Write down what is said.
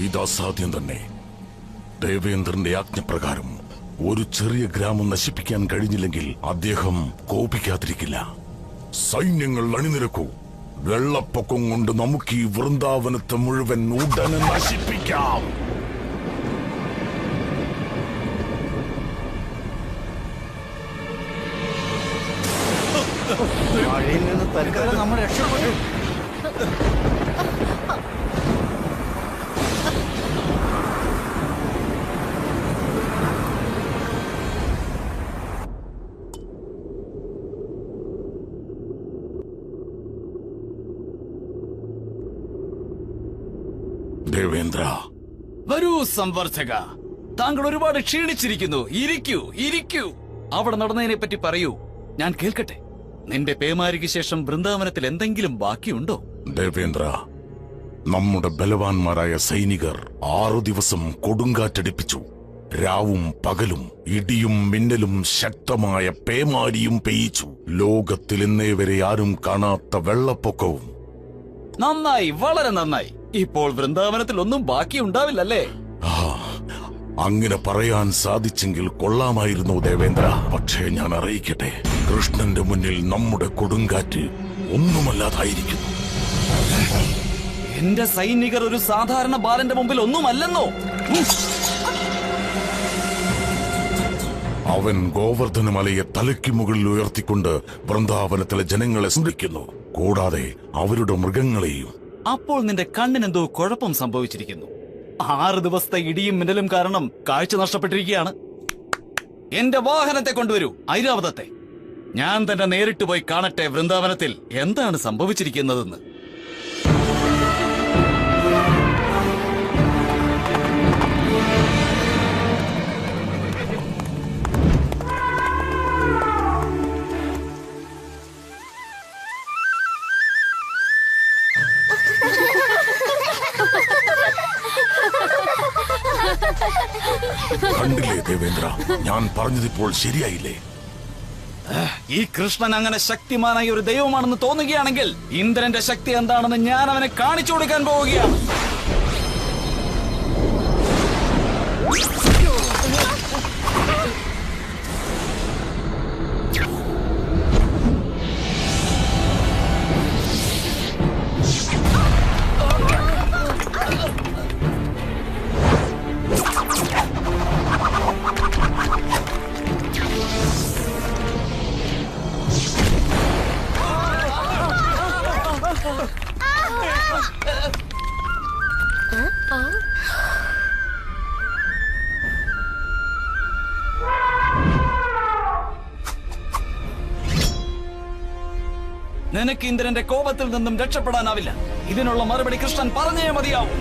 ഇത് അസാധ്യം തന്നെ. ദേവേന്ദ്രന്റെ ആജ്ഞപ്രകാരം ഒരു ചെറിയ ഗ്രാമം നശിപ്പിക്കാൻ കഴിഞ്ഞില്ലെങ്കിൽ അദ്ദേഹം കോപിക്കാതിരിക്കില്ല. സൈന്യങ്ങൾ അണിനിരക്കൂ. വെള്ളപ്പൊക്കം കൊണ്ട് നമുക്ക് ഈ വൃന്ദാവനത്തെ മുഴുവൻ ഉടനെ നശിപ്പിക്കാം. മഴയിൽ നിന്ന് തൽക്കാലം നമ്മൾ രക്ഷപ്പെട്ടു. ദേവേന്ദ്ര, വരൂ സംവർദ്ധക. താങ്കൾ ഒരുപാട് ക്ഷീണിച്ചിരിക്കുന്നു. ഇരിക്കൂ, ഇരിക്കൂ. അവിടെ നടന്നതിനെ പറ്റി പറയൂ, ഞാൻ കേൾക്കട്ടെ. നിന്റെ പേമാരിക്ക് ശേഷം വൃന്ദാവനത്തിൽ എന്തെങ്കിലും ബാക്കിയുണ്ടോ? ദേവേന്ദ്ര, നമ്മുടെ ബലവാന്മാരായ സൈനികർ 6 ദിവസം കൊടുങ്കാറ്റടിപ്പിച്ചു. രാവും പകലും ഇടിയും മിന്നലും ശക്തമായ പേമാരിയും പെയ്യിച്ചു. ലോകത്തിൽ ഇന്നേ വരെ ആരും കാണാത്ത വെള്ളപ്പൊക്കവും. നന്നായി, വളരെ നന്നായി. ഇപ്പോൾ വൃന്ദാവനത്തിൽ ഒന്നും ബാക്കിയുണ്ടാവില്ലല്ലേ? അങ്ങനെ പറയാൻ സാധിച്ചെങ്കിൽ കൊള്ളാമായിരുന്നു ദേവേന്ദ്ര. പക്ഷേ ഞാൻ അറിയിക്കട്ടെ, കൃഷ്ണന്റെ മുന്നിൽ നമ്മുടെ കൊടുങ്കാറ്റ് ഒന്നുമല്ലാതായിരിക്കുന്നു. എന്റെ സൈനികർ ഒരു സാധാരണ ബാലന്റെ മുമ്പിൽ ഒന്നുമല്ലെന്നോ? അവൻ ഗോവർദ്ധന മലയെ തലയ്ക്ക് മുകളിൽ ഉയർത്തിക്കൊണ്ട് വൃന്ദാവനത്തിലെ ജനങ്ങളെ സ്മരിക്കുന്നു, കൂടാതെ അവരുടെ മൃഗങ്ങളെയും. അപ്പോൾ നിന്റെ കണ്ണിനെന്തോ കുഴപ്പം സംഭവിച്ചിരിക്കുന്നു. 6 ദിവസത്തെ ഇടിയും മിന്നലും കാരണം കാഴ്ച നഷ്ടപ്പെട്ടിരിക്കുകയാണ്. എന്റെ വാഹനത്തെ കൊണ്ടുവരൂ, ഐരാവതത്തെ. ഞാൻ തന്നെ നേരിട്ട് പോയി കാണട്ടെ വൃന്ദാവനത്തിൽ എന്താണ് സംഭവിച്ചിരിക്കുന്നതെന്ന്. കണ്ടില്ലേ ദേവേന്ദ്ര, ഞാൻ പറഞ്ഞതിപ്പോൾ ശരിയായില്ലേ? ഈ കൃഷ്ണൻ അങ്ങനെ ശക്തിമാനായ ഒരു ദൈവമാണെന്ന് തോന്നുകയാണെങ്കിൽ ഇന്ദ്രന്റെ ശക്തി എന്താണെന്ന് ഞാൻ അവനെ കാണിച്ചു കൊടുക്കാൻ പോവുകയാണ്. നിനക്ക് ഇന്ദ്രന്റെ കോപത്തിൽ നിന്നും രക്ഷപ്പെടാനാവില്ല. ഇതിനുള്ള മറുപടി കൃഷ്ണൻ പറഞ്ഞേ മതിയാവും.